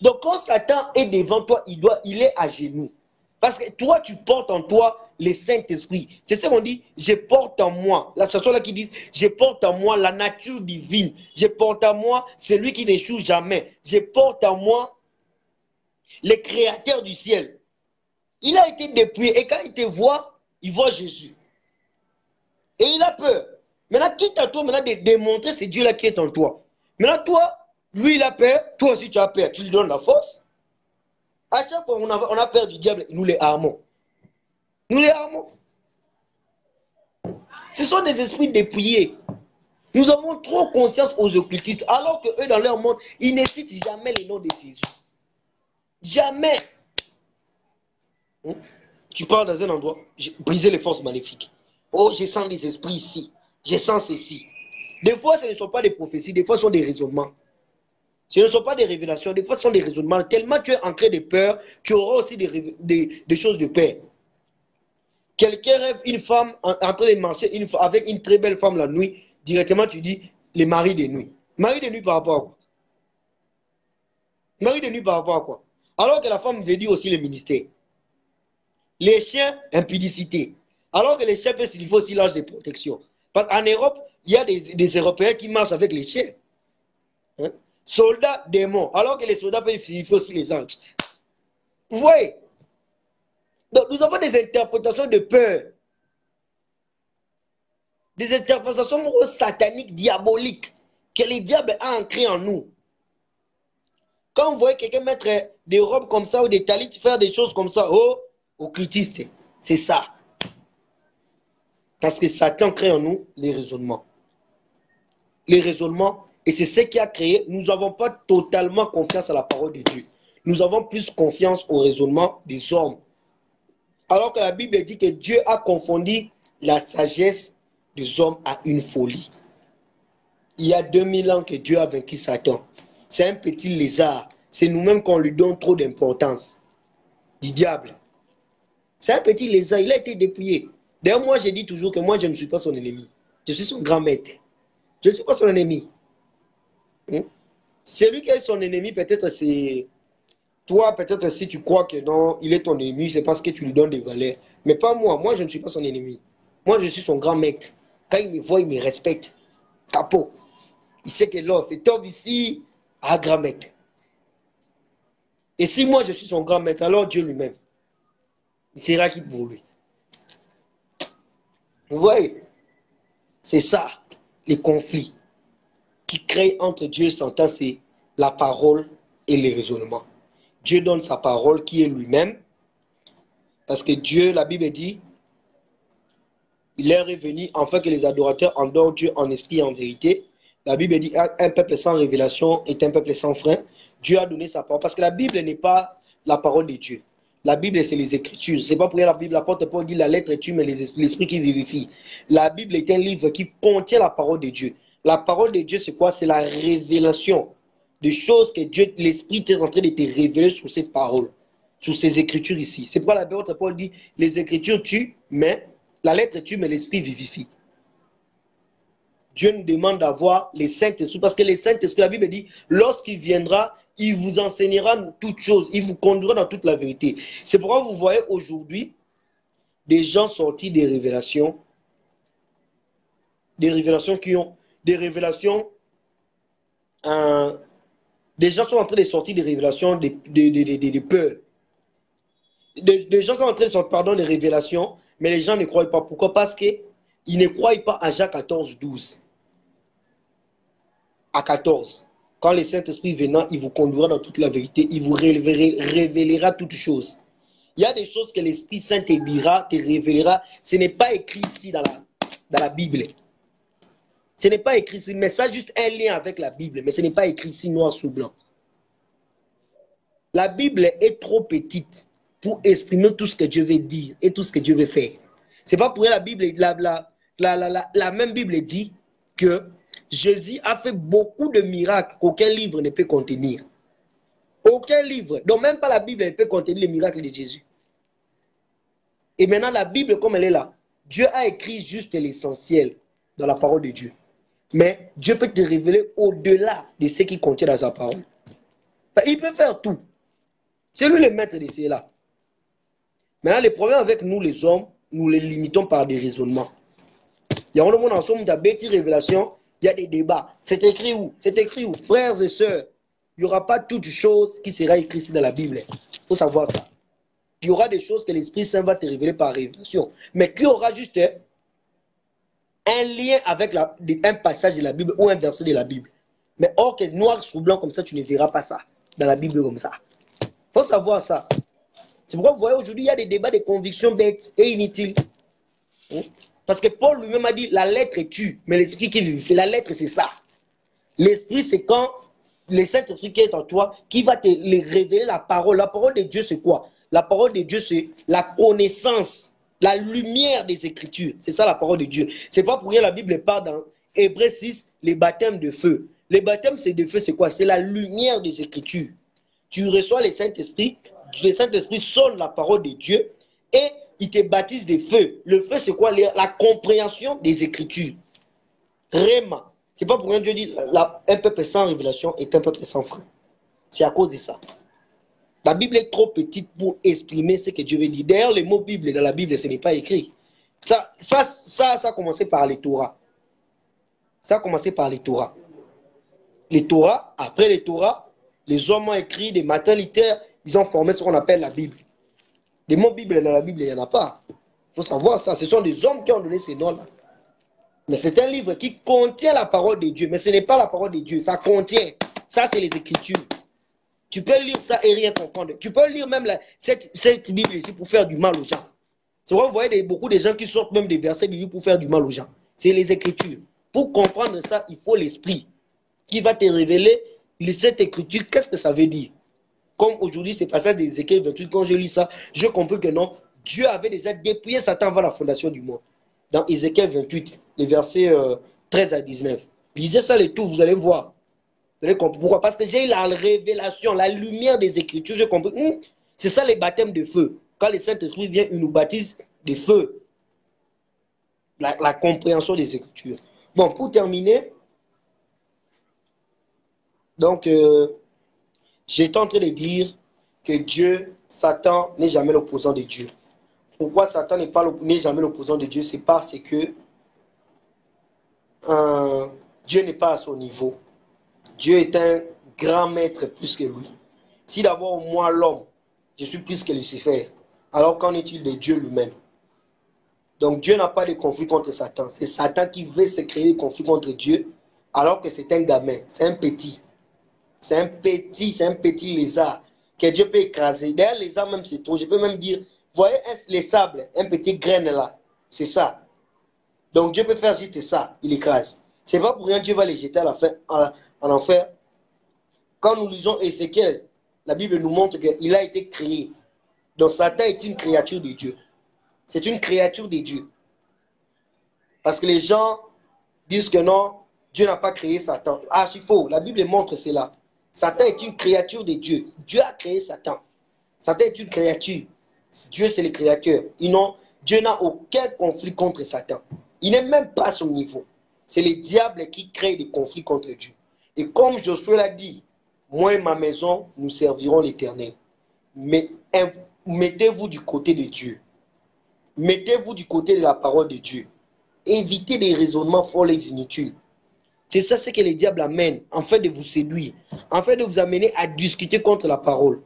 Donc quand Satan est devant toi, il est à genoux. Parce que toi, tu portes en toi le Saint-Esprit. C'est ça qu'on dit, je porte en moi. La chanson là qui dit, je porte en moi la nature divine. Je porte en moi celui qui n'échoue jamais. Je porte en moi le créateur du ciel. Il a été dépouillé. Et quand il te voit, il voit Jésus. Et il a peur. Maintenant, quitte à toi maintenant de démontrer c'est Dieu là qui est en toi. Maintenant, toi, lui il a peur, toi aussi tu as peur. Tu lui donnes la force. À chaque fois on a peur du diable, nous les armons. Nous les armons. Ce sont des esprits dépouillés. Nous avons trop conscience aux occultistes, alors que eux dans leur monde, ils ne citent jamais le nom de Jésus. Jamais. Tu pars dans un endroit, briser les forces maléfiques. Oh, je sens des esprits ici. Je sens ceci. Des fois, ce ne sont pas des prophéties, des fois, ce sont des raisonnements. Ce ne sont pas des révélations, des fois, ce sont des raisonnements. Tellement tu es ancré de peur, tu auras aussi des choses de peur. Quelqu'un rêve une femme en train de marcher avec une très belle femme la nuit. Directement, tu dis les maris de nuit. Mari de nuit par rapport à quoi? Mari de nuit par rapport à quoi? Alors que la femme veut dire aussi le ministère. Les chiens, impudicité. Alors que les chiens peuvent s'il faut aussi l'âge de protection. Parce qu'en Europe, il y a des Européens qui marchent avec les chiens. Hein? Soldats, démons. Alors que les soldats peuvent s'il faut aussi les anges. Vous voyez? Donc nous avons des interprétations de peur. Des interprétations sataniques, diaboliques, que le diable a ancrées en nous. Quand vous voyez quelqu'un mettre des robes comme ça ou des talits, faire des choses comme ça, oh, occultiste, c'est ça. Parce que Satan crée en nous les raisonnements. Les raisonnements, et c'est ce qui a créé, nous n'avons pas totalement confiance à la parole de Dieu. Nous avons plus confiance au raisonnement des hommes. Alors que la Bible dit que Dieu a confondu la sagesse des hommes à une folie. Il y a 2000 ans que Dieu a vaincu Satan. C'est un petit lézard. C'est nous-mêmes qu'on lui donne trop d'importance. Du diable. C'est un petit lézard. Il a été dépouillé. D'ailleurs, moi, je dis toujours que moi, je ne suis pas son ennemi. Je suis son grand maître. Je ne suis pas son ennemi. Celui qui est son ennemi, peut-être c'est... Toi, peut-être si tu crois que non, il est ton ennemi, c'est parce que tu lui donnes des valeurs. Mais pas moi. Moi, je ne suis pas son ennemi. Moi, je suis son grand maître. Quand il me voit, il me respecte. Capot. Il sait que là, cet homme ici a grand maître. Et si moi, je suis son grand maître, alors Dieu lui-même, il sera qui pour lui? Vous voyez? C'est ça, les conflits qui créent entre Dieu et Satan, c'est la parole et les raisonnements. Dieu donne sa parole qui est lui-même. Parce que Dieu, la Bible dit, il est revenu afin que les adorateurs adorent Dieu en esprit et en vérité. La Bible dit un peuple sans révélation est un peuple sans frein. Dieu a donné sa parole. Parce que la Bible n'est pas la parole de Dieu. La Bible, c'est les Écritures. C'est pas pour la Bible, l'apôtre Paul dit la lettre tue, mais l'esprit qui vivifie. La Bible est un livre qui contient la parole de Dieu. La parole de Dieu, c'est quoi? C'est la révélation des choses que Dieu, l'Esprit est en train de te révéler sur cette parole, sur ces écritures ici. C'est pourquoi l'apôtre Paul dit, les écritures tuent, mais la lettre tue, mais l'Esprit vivifie. Dieu nous demande d'avoir les Saint-Esprit, parce que les Saint-Esprit, la Bible dit, lorsqu'il viendra, il vous enseignera toutes choses, il vous conduira dans toute la vérité. C'est pourquoi vous voyez aujourd'hui des gens sortis des révélations qui ont, des révélations, des gens sont en train de sortir des révélations de peur. Des gens sont en train de sortir, pardon, des révélations, mais les gens ne croient pas. Pourquoi? Parce qu'ils ne croient pas à Jacques 14, 12. À 14. Quand le Saint-Esprit venant, il vous conduira dans toute la vérité, il vous révélera toutes choses. Il y a des choses que l'Esprit Saint te dira, te révélera. Ce n'est pas écrit ici dans la Bible. Ce n'est pas écrit ici, mais ça a juste un lien avec la Bible, mais ce n'est pas écrit ici noir sur blanc. La Bible est trop petite pour exprimer tout ce que Dieu veut dire et tout ce que Dieu veut faire. C'est pas pour rien la Bible, la même Bible dit que Jésus a fait beaucoup de miracles qu'aucun livre ne peut contenir. Aucun livre, donc même pas la Bible ne peut contenir les miracles de Jésus. Et maintenant la Bible comme elle est là, Dieu a écrit juste l'essentiel dans la parole de Dieu. Mais Dieu peut te révéler au-delà de ce qui contient dans sa parole. Enfin, il peut faire tout. C'est lui le maître de cela. Maintenant, le problème avec nous les hommes, nous les limitons par des raisonnements. Il y a un monde ensemble, il y a des révélations, il y a des débats. C'est écrit où? C'est écrit où? Frères et sœurs, il n'y aura pas toute chose qui sera écrite ici dans la Bible. Il faut savoir ça. Il y aura des choses que l'Esprit Saint va te révéler par révélation. Mais qu'il y aura juste un lien avec un passage de la Bible ou un verset de la Bible. Mais or que noir sur blanc comme ça, tu ne verras pas ça dans la Bible comme ça. Il faut savoir ça. C'est pourquoi vous voyez aujourd'hui, il y a des débats de convictions bêtes et inutiles. Parce que Paul lui-même a dit, la lettre tue, mais l'esprit qui vivifie. La lettre, c'est ça. L'esprit, c'est quand le Saint-Esprit qui est en toi, qui va te révéler la parole. La parole de Dieu, c'est quoi? La parole de Dieu, c'est la connaissance, la lumière des Écritures. C'est ça la parole de Dieu. C'est pas pour rien la Bible parle dans Hébreux 6, les baptêmes de feu. Les baptêmes de feu, c'est quoi? C'est la lumière des Écritures. Tu reçois le Saint-Esprit sonne la parole de Dieu et il te baptise de feu. Le feu, c'est quoi? La compréhension des Écritures. Réma. C'est pas pour rien Dieu dit un peuple sans révélation est un peuple sans frein. C'est à cause de ça. La Bible est trop petite pour exprimer ce que Dieu veut dire. D'ailleurs, les mots Bible dans la Bible, ce n'est pas écrit. Ça a commencé par les Torah. Ça a commencé par les Torah. Les Torah, après les Torah, les hommes ont écrit des matins littéraires, ils ont formé ce qu'on appelle la Bible. Des mots Bible dans la Bible, il n'y en a pas. Il faut savoir ça. Ce sont des hommes qui ont donné ces noms-là. Mais c'est un livre qui contient la parole de Dieu. Mais ce n'est pas la parole de Dieu. Ça contient. Ça, c'est les Écritures. Tu peux lire ça et rien comprendre. Tu peux lire même cette Bible ici pour faire du mal aux gens. C'est vrai, vous voyez beaucoup de gens qui sortent même des versets bibliques pour faire du mal aux gens. C'est les Écritures. Pour comprendre ça, il faut l'Esprit qui va te révéler cette Écriture. Qu'est-ce que ça veut dire? Comme aujourd'hui, c'est passage d'Ézéchiel 28, quand je lis ça, je comprends que non, Dieu avait déjà dépouillé Satan avant la fondation du monde. Dans Ézéchiel 28, les versets 13 à 19. Lisez ça les tout, vous allez voir. Vous allez comprendre. Pourquoi? Parce que j'ai la révélation, la lumière des Écritures. Je comprends. C'est ça les baptêmes de feu. Quand le Saint-Esprit vient, il nous baptise de feu. La compréhension des Écritures. Bon, pour terminer, donc, j'étais en train de dire que Dieu, Satan n'est jamais l'opposant de Dieu. Pourquoi Satan n'est jamais l'opposant de Dieu? C'est parce que Dieu n'est pas à son niveau. Dieu est un grand maître plus que lui. Si d'abord moi, l'homme, je suis plus que Lucifer, alors qu'en est-il de Dieu lui-même? Donc Dieu n'a pas de conflit contre Satan. C'est Satan qui veut se créer des conflits contre Dieu, alors que c'est un gamin, c'est un petit. C'est un petit lézard que Dieu peut écraser. D'ailleurs, lézard même c'est trop. Je peux même dire, voyez les sables, un petit graine là, c'est ça. Donc Dieu peut faire juste ça, il écrase. C'est pas pour rien Dieu va les jeter à la fin en enfer. Quand nous lisons Ézéchiel, la Bible nous montre qu'il a été créé. Donc Satan est une créature de Dieu. C'est une créature de Dieu. Parce que les gens disent que non, Dieu n'a pas créé Satan. Archi faux, la Bible montre cela. Satan est une créature de Dieu. Dieu a créé Satan. Satan est une créature. Dieu, c'est le créateur. Dieu n'a aucun conflit contre Satan. Il n'est même pas à son niveau. C'est le diable qui crée des conflits contre Dieu. Et comme Josué l'a dit, moi et ma maison, nous servirons l'Éternel. Mais mettez-vous du côté de Dieu. Mettez-vous du côté de la parole de Dieu. Évitez des raisonnements folles et inutiles. C'est ça ce que le diable amène, en fait de vous séduire, en fait de vous amener à discuter contre la parole.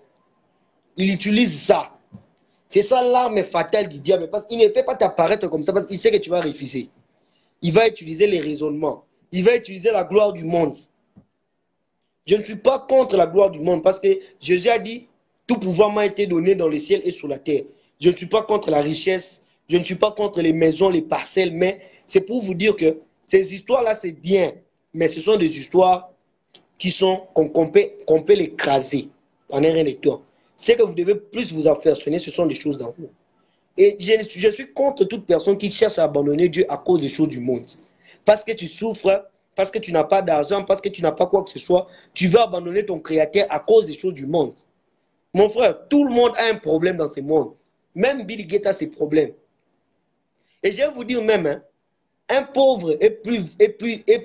Il utilise ça. C'est ça l'arme fatale du diable. Parce qu'il ne peut pas t'apparaître comme ça parce qu'il sait que tu vas refuser. Il va utiliser les raisonnements. Il va utiliser la gloire du monde. Je ne suis pas contre la gloire du monde parce que Jésus a dit, tout pouvoir m'a été donné dans le ciel et sur la terre. Je ne suis pas contre la richesse. Je ne suis pas contre les maisons, les parcelles. Mais c'est pour vous dire que ces histoires-là, c'est bien. Mais ce sont des histoires qu'on peut l'écraser. En un rien de temps. Ce que vous devez plus vous affectionner, ce sont des choses d'en haut. Et je suis contre toute personne qui cherche à abandonner Dieu à cause des choses du monde. Parce que tu souffres, parce que tu n'as pas d'argent, parce que tu n'as pas quoi que ce soit, tu veux abandonner ton créateur à cause des choses du monde. Mon frère, tout le monde a un problème dans ce monde. Même Bill Gates a ses problèmes. Et je vais vous dire même, hein, un pauvre est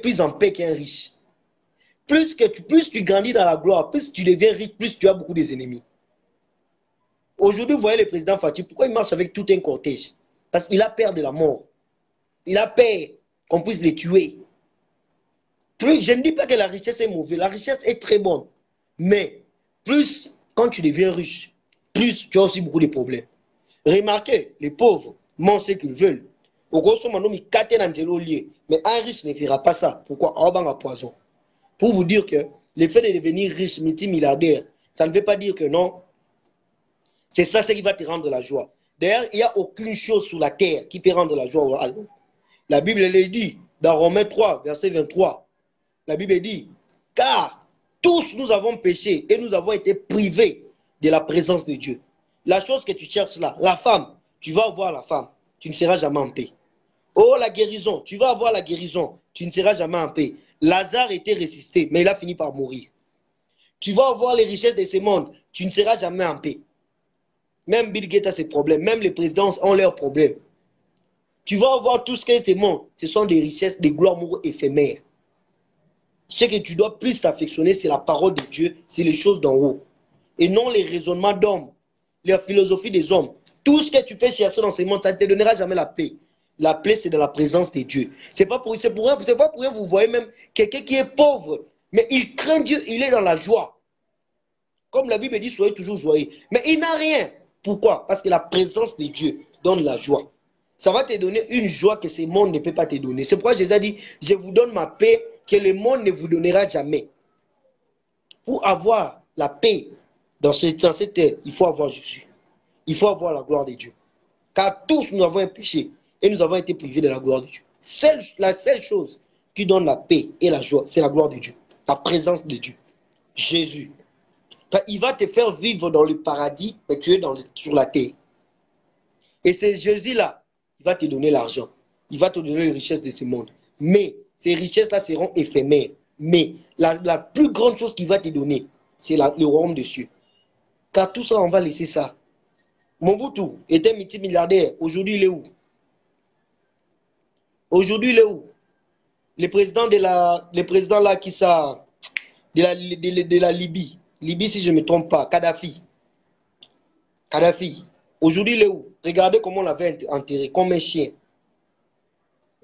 plus en paix qu'un riche. Plus tu grandis dans la gloire, plus tu deviens riche, plus tu as beaucoup d'ennemis. Aujourd'hui, vous voyez le président Fatih, pourquoi il marche avec tout un cortège? Parce qu'il a peur de la mort. Il a peur qu'on puisse les tuer. Je ne dis pas que la richesse est mauvaise, la richesse est très bonne. Mais plus, quand tu deviens riche, plus tu as aussi beaucoup de problèmes. Remarquez, les pauvres mangent ce qu'ils veulent. Au grosso modo, mais un riche ne fera pas ça. Pourquoi? En poison. Pour vous dire que le fait de devenir riche, multimilliardaire, ça ne veut pas dire que non. C'est ça ce qui va te rendre la joie. D'ailleurs, il n'y a aucune chose sur la terre qui peut rendre la joie à l'homme. La Bible le dit dans Romains 3, verset 23. La Bible dit, car tous nous avons péché et nous avons été privés de la présence de Dieu. La chose que tu cherches là, la femme, tu vas avoir la femme, tu ne seras jamais en paix. Oh, la guérison, tu vas avoir la guérison, tu ne seras jamais en paix. Lazare était ressuscité, mais il a fini par mourir. Tu vas avoir les richesses de ce monde, tu ne seras jamais en paix. Même Bill Gates a ses problèmes, même les présidents ont leurs problèmes. Tu vas avoir tout ce qui est ce monde, ce sont des richesses, des gloires éphémères. Ce que tu dois plus t'affectionner, c'est la parole de Dieu, c'est les choses d'en haut. Et non les raisonnements d'hommes, la philosophie des hommes. Tout ce que tu peux chercher dans ce monde, ça ne te donnera jamais la paix. La paix, c'est dans la présence de Dieu. C'est pas pour rien, vous voyez même quelqu'un qui est pauvre, mais il craint Dieu, il est dans la joie. Comme la Bible dit, soyez toujours joyeux. Mais il n'a rien. Pourquoi? Parce que la présence de Dieu donne la joie. Ça va te donner une joie que ce monde ne peut pas te donner. C'est pourquoi Jésus a dit, je vous donne ma paix que le monde ne vous donnera jamais. Pour avoir la paix dans cette terre, il faut avoir Jésus. Il faut avoir la gloire de Dieu. Car tous nous avons un péché et nous avons été privés de la gloire de Dieu. La seule chose qui donne la paix et la joie, c'est la gloire de Dieu. La présence de Dieu. Jésus. Il va te faire vivre dans le paradis, mais tu es sur la terre. Et c'est Jésus-là qui va te donner l'argent. Il va te donner les richesses de ce monde. Mais ces richesses-là seront éphémères. Mais la plus grande chose qu'il va te donner, c'est le royaume des cieux. Car tout ça, on va laisser ça. Mobutu était multimilliardaire. Aujourd'hui, il est où? Aujourd'hui, il est où? Le président là qui ça, de la Libye. Libye, si je ne me trompe pas, Kadhafi. Kadhafi. Aujourd'hui, il est où? Regardez comment on l'avait enterré, comme un chien.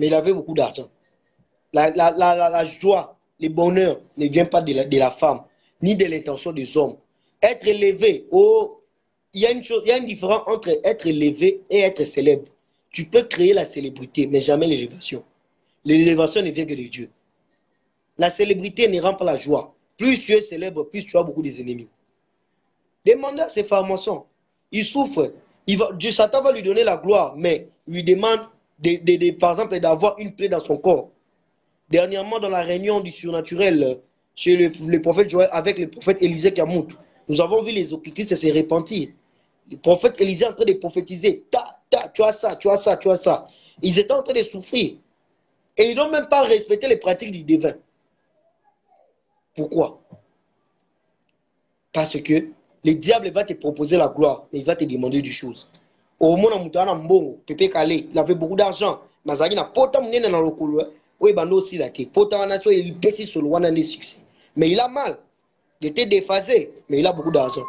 Mais il avait beaucoup d'argent. La joie, le bonheur ne vient pas de la femme, ni de l'intention des hommes. Être élevé, il y a une différence entre être élevé et être célèbre. Tu peux créer la célébrité, mais jamais l'élévation. L'élévation ne vient que de Dieu. La célébrité ne rend pas la joie. Plus tu es célèbre, plus tu as beaucoup d'ennemis. Demandez à ces formations. Il souffre. Satan va lui donner la gloire, mais lui demande, par exemple, d'avoir une plaie dans son corps. Dernièrement, dans la réunion du surnaturel chez le prophète Joël avec le prophète Élisée Kamout, nous avons vu les occultistes se repentir. Le prophète Élisée en train de prophétiser. Tu as ça, tu as ça, tu as ça. Ils étaient en train de souffrir. Et ils n'ont même pas respecté les pratiques du divin. Pourquoi? Parce que le diable va te proposer la gloire, mais il va te demander des choses. Au moment où Pépé Calé, il avait beaucoup d'argent. Mais il n'a pas de oui, aussi la il pèse sur le succès. Mais il a mal. Il était déphasé, mais il a beaucoup d'argent.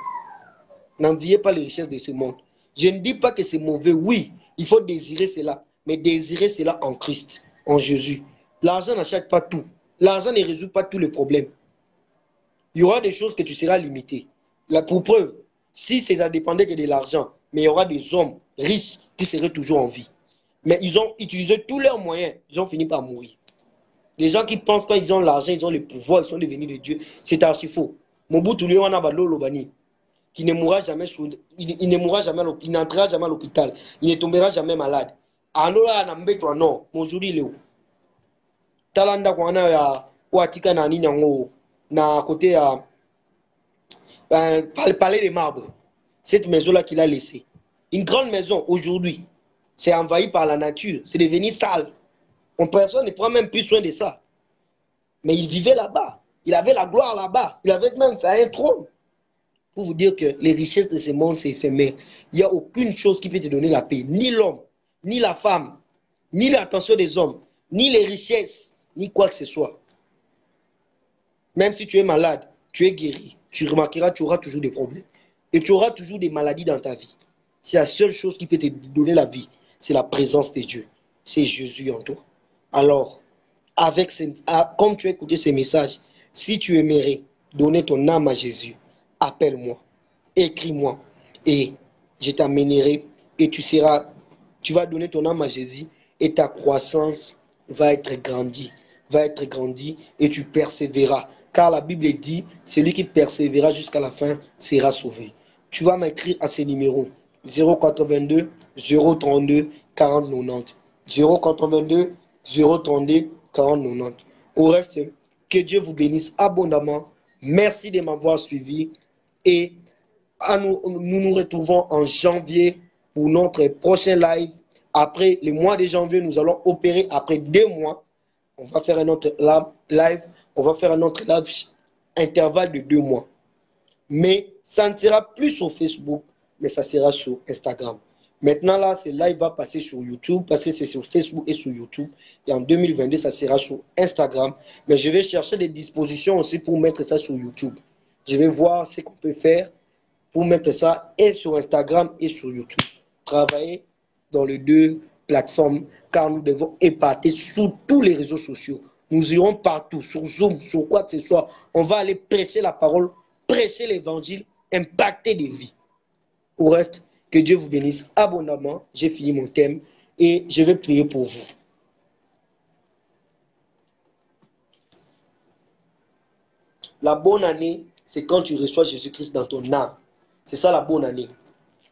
N'enviez pas les richesses de ce monde. Je ne dis pas que c'est mauvais. Oui, il faut désirer cela. Mais désirer cela en Christ, en Jésus. L'argent n'achète pas tout. L'argent ne résout pas tous les problèmes. Il y aura des choses que tu seras limité. Là, pour preuve, si ça dépendait que de l'argent, mais il y aura des hommes riches qui seraient toujours en vie. Mais ils ont utilisé tous leurs moyens. Ils ont fini par mourir. Les gens qui pensent quand ils ont l'argent, ils ont le pouvoir, ils sont devenus des dieux. C'est archi faux. Mobutu Lobani, qui ne mourra jamais, il ne mourra jamais, il n'entrera jamais à l'hôpital, il ne tombera jamais malade. Alors non, aujourd'hui il est où? Talanda kwana ya watika na nini yango na côté ya palais des marbres. Cette maison là qu'il a laissée, une grande maison aujourd'hui, c'est envahi par la nature, c'est devenu sale. Personne ne prend même plus soin de ça. Mais il vivait là-bas, il avait la gloire là-bas, il avait même fait un trône. Pour vous dire que les richesses de ce monde, c'est éphémère. Il n'y a aucune chose qui peut te donner la paix. Ni l'homme, ni la femme, ni l'attention des hommes, ni les richesses, ni quoi que ce soit. Même si tu es malade, tu es guéri. Tu remarqueras, tu auras toujours des problèmes. Et tu auras toujours des maladies dans ta vie. C'est la seule chose qui peut te donner la vie. C'est la présence de Dieu. C'est Jésus en toi. Alors, comme tu as écouté ces messages, si tu aimerais donner ton âme à Jésus, appelle-moi, écris-moi et je t'amènerai et tu vas donner ton âme à Jésus et ta croissance va être grandie et tu persévéreras. Car la Bible dit, celui qui persévérera jusqu'à la fin sera sauvé. Tu vas m'écrire à ce numéro 082 032 40 90. 082 032 40 90. Au reste, que Dieu vous bénisse abondamment. Merci de m'avoir suivi et nous retrouvons en janvier pour notre prochain live. Après le mois de janvier, nous allons opérer après 2 mois. On va faire un autre live. On va faire un autre live intervalle de 2 mois. Mais ça ne sera plus sur Facebook, mais ça sera sur Instagram. Maintenant, là, ce live va passer sur YouTube parce que c'est sur Facebook et sur YouTube. Et en 2022, ça sera sur Instagram. Mais je vais chercher des dispositions aussi pour mettre ça sur YouTube. Je vais voir ce qu'on peut faire pour mettre ça et sur Instagram et sur YouTube. Travailler dans les 2 plateformes car nous devons éparter sur tous les réseaux sociaux. Nous irons partout, sur Zoom, sur quoi que ce soit. On va aller prêcher la parole, prêcher l'évangile, impacter des vies. Au reste, que Dieu vous bénisse abondamment. J'ai fini mon thème et je vais prier pour vous. La bonne année, c'est quand tu reçois Jésus-Christ dans ton âme. C'est ça la bonne année.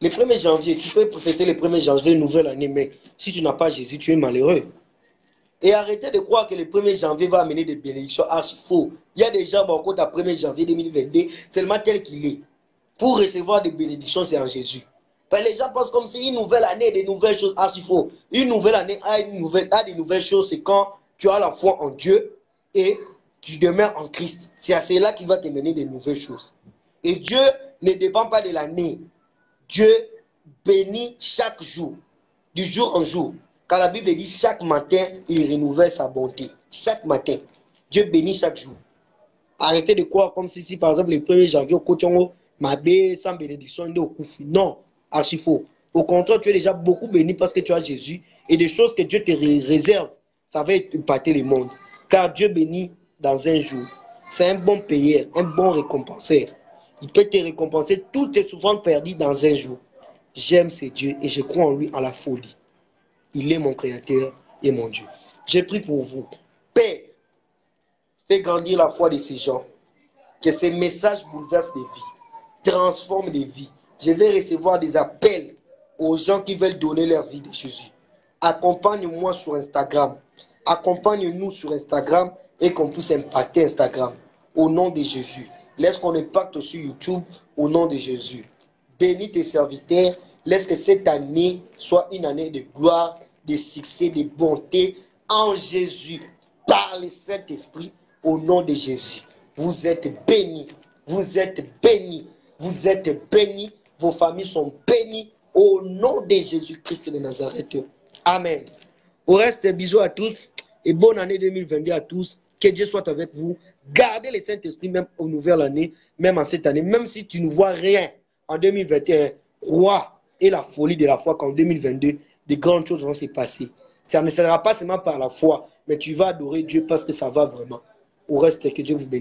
Le 1er janvier, tu peux fêter le 1er janvier, une nouvelle année, mais si tu n'as pas Jésus, tu es malheureux. Et arrêtez de croire que le 1er janvier va amener des bénédictions archi faux. Il y a des gens, au 1er janvier 2022, seulement tel qu'il est. Pour recevoir des bénédictions, c'est en Jésus. Les gens pensent comme si une nouvelle année, des nouvelles choses archi faux. Une nouvelle année a des nouvelles choses, c'est quand tu as la foi en Dieu et tu demeures en Christ. C'est à cela qui va te mener des nouvelles choses. Et Dieu ne dépend pas de l'année. Dieu bénit chaque jour, du jour en jour. Car la Bible dit chaque matin, il renouvelle sa bonté. Chaque matin, Dieu bénit chaque jour. Arrêtez de croire comme si par exemple, le 1er janvier, au Kotiongo, ma bé, sans bénédiction, de Okufi. Non, archi faux. Au contraire, tu es déjà beaucoup béni parce que tu as Jésus. Et des choses que Dieu te réserve, ça va impacter le monde. Car Dieu bénit dans un jour. C'est un bon payeur, un bon récompenseur. Il peut te récompenser toutes tes souffrances perdues dans un jour. J'aime ce Dieu et je crois en lui en la folie. Il est mon créateur et mon Dieu. Je prie pour vous. Père, fais grandir la foi de ces gens. Que ces messages bouleversent des vies, transforment des vies. Je vais recevoir des appels aux gens qui veulent donner leur vie de Jésus. Accompagne-moi sur Instagram. Accompagne-nous sur Instagram et qu'on puisse impacter Instagram. Au nom de Jésus. Laisse qu'on impacte sur YouTube au nom de Jésus. Bénis tes serviteurs. Laisse que cette année soit une année de gloire, de succès, de bonté en Jésus. Par le Saint-Esprit au nom de Jésus. Vous êtes bénis. Vous êtes bénis. Vous êtes bénis. Vos familles sont bénies. Au nom de Jésus-Christ de Nazareth. Amen. Au reste, bisous à tous. Et bonne année 2022 à tous. Que Dieu soit avec vous. Gardez le Saint-Esprit même au nouvelle année, même en cette année. Même si tu ne vois rien en 2021, crois et la folie de la foi qu'en 2022, de grandes choses vont se passer. Ça ne sera pas seulement par la foi, mais tu vas adorer Dieu parce que ça va vraiment. Au reste, que Dieu vous bénisse.